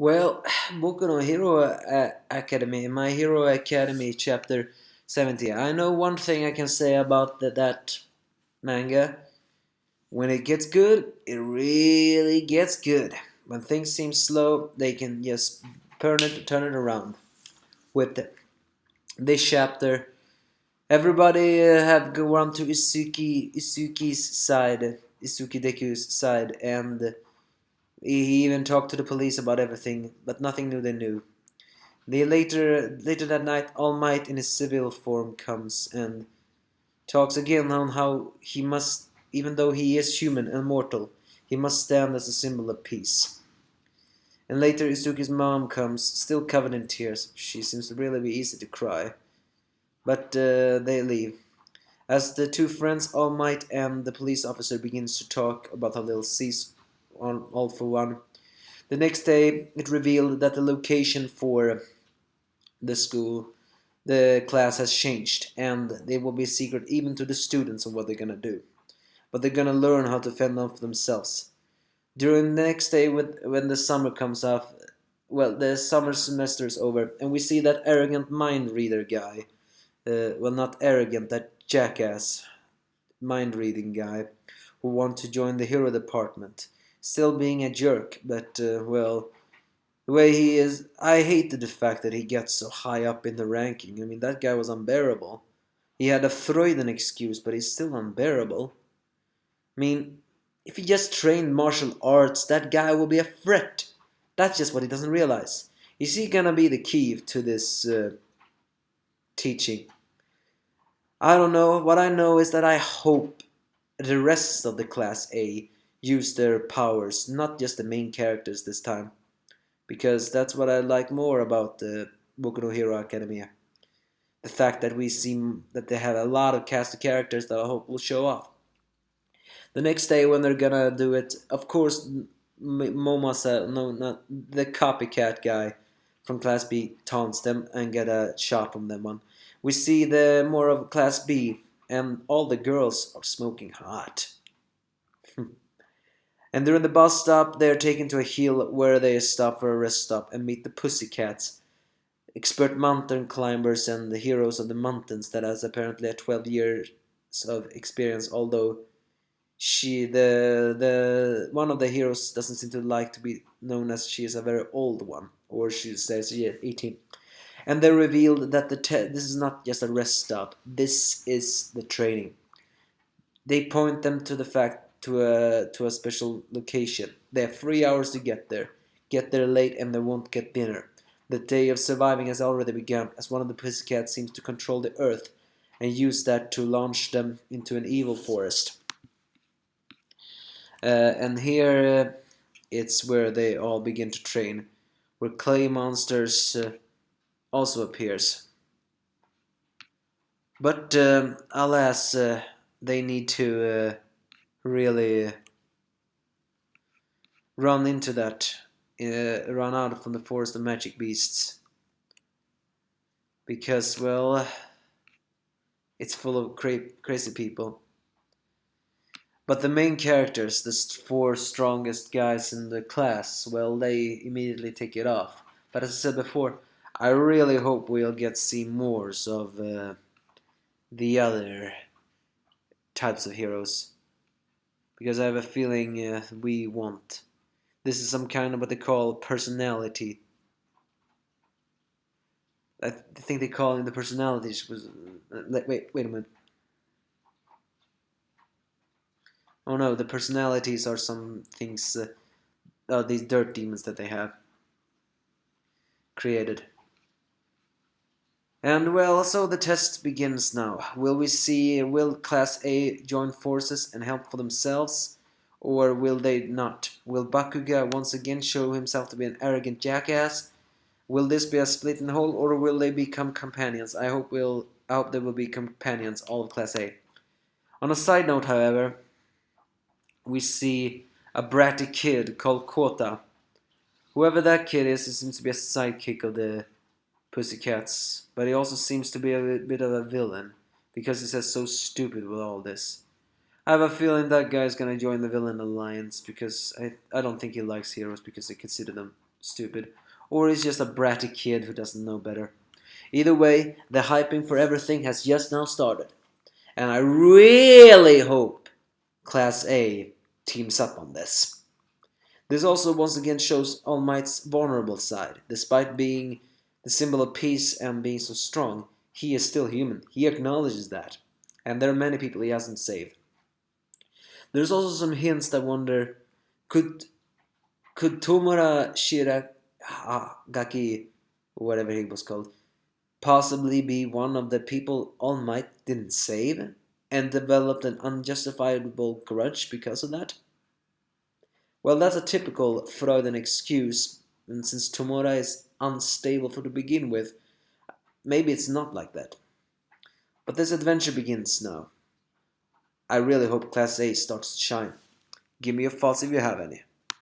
Well, Boku no Hero Academy, My Hero Academy chapter 70. I know one thing I can say about that manga. When it gets good, it really gets good. When things seem slow, they can just turn it around. With this chapter, everybody have gone to Isuki's side, Isuki Deku's side, and he even talked to the police about everything, but nothing new they knew. Later that night, All Might in his civil form comes and talks again on how he must, even though he is human and mortal, he must stand as a symbol of peace. And later Izuki's mom comes, still covered in tears. She seems to really be easy to cry. But they leave. As the two friends, All Might and the police officer, begins to talk about how they'll cease on all for one. The next day, it revealed that the location for the school, the class has changed, and they will be secret even to the students of what they're gonna do. But they're gonna learn how to fend off themselves. During the next day, when the summer comes off, well, the summer semester is over, and we see that arrogant mind reader guy. Well, not arrogant, that jackass mind reading guy who want to join the hero department. Still being a jerk, but well, the way he is, I hated the fact that he gets so high up in the ranking. I mean, that guy was unbearable. He had a Freudian excuse, but he's still unbearable. I mean, if he just trained martial arts, that guy will be a threat. That's just what he doesn't realize. Is he gonna be the key to this teaching? I don't know. What I know is that I hope the rest of the Class A use their powers, not just the main characters this time. Because that's what I like more about the Boku no Hero Academia. The fact that we seem that they have a lot of cast of characters that I hope will show off. The next day when they're gonna do it, of course, Momasa, no, not the copycat guy from Class B taunts them and get a shot on them one. We see the more of Class B, and all the girls are smoking hot. And during the bus stop, they are taken to a hill where they stop for a rest stop and meet the Pussycats, expert mountain climbers and the heroes of the mountains that has apparently a 12 years of experience, although the one of the heroes doesn't seem to like to be known as she is a very old one, or she says she is 18. And they revealed that this is not just a rest stop, this is the training. They point them to the fact to a special location. They have 3 hours to get there. Get there late and they won't get dinner. The day of surviving has already begun, as one of the pussycats seems to control the earth and use that to launch them into an evil forest. And here it's where they all begin to train, where clay monsters also appears. But alas, they need to really run into that, run out from the forest of magic beasts. Because, well, it's full of crazy people. But the main characters, the four strongest guys in the class, well, they immediately take it off. But as I said before, I really hope we'll get to see more of the other types of heroes. Because I have a feeling we won't. This is some kind of what they call personality. I think they call it the personalities was. Wait a minute. Oh no, the personalities are some things. These dirt demons that they have created. And well, so the test begins now. Will Class A join forces and help for themselves? Or will they not? Will Bakuga once again show himself to be an arrogant jackass? Will this be a split in the whole, or will they become companions? I hope they will be companions, all of Class A. On a side note, however, we see a bratty kid called Kota. Whoever that kid is, he seems to be a sidekick of the Pussycats, but he also seems to be a bit of a villain, because he says so stupid with all this. I have a feeling that guy's gonna join the villain alliance, because I don't think he likes heroes, because they consider them stupid, or he's just a bratty kid who doesn't know better. Either way, the hyping for everything has just now started, and I really hope Class A teams up on this. This also once again shows All Might's vulnerable side. Despite being the symbol of peace and being so strong, he is still human. He acknowledges that. And there are many people he hasn't saved. There's also some hints that wonder, could Tomura Shiragaki, whatever he was called, possibly be one of the people All Might didn't save and developed an unjustifiable grudge because of that? Well, that's a typical Freudian excuse, and since Tomura is unstable to begin with, maybe it's not like that. But this adventure begins now. I really hope Class A starts to shine. Give me your thoughts if you have any.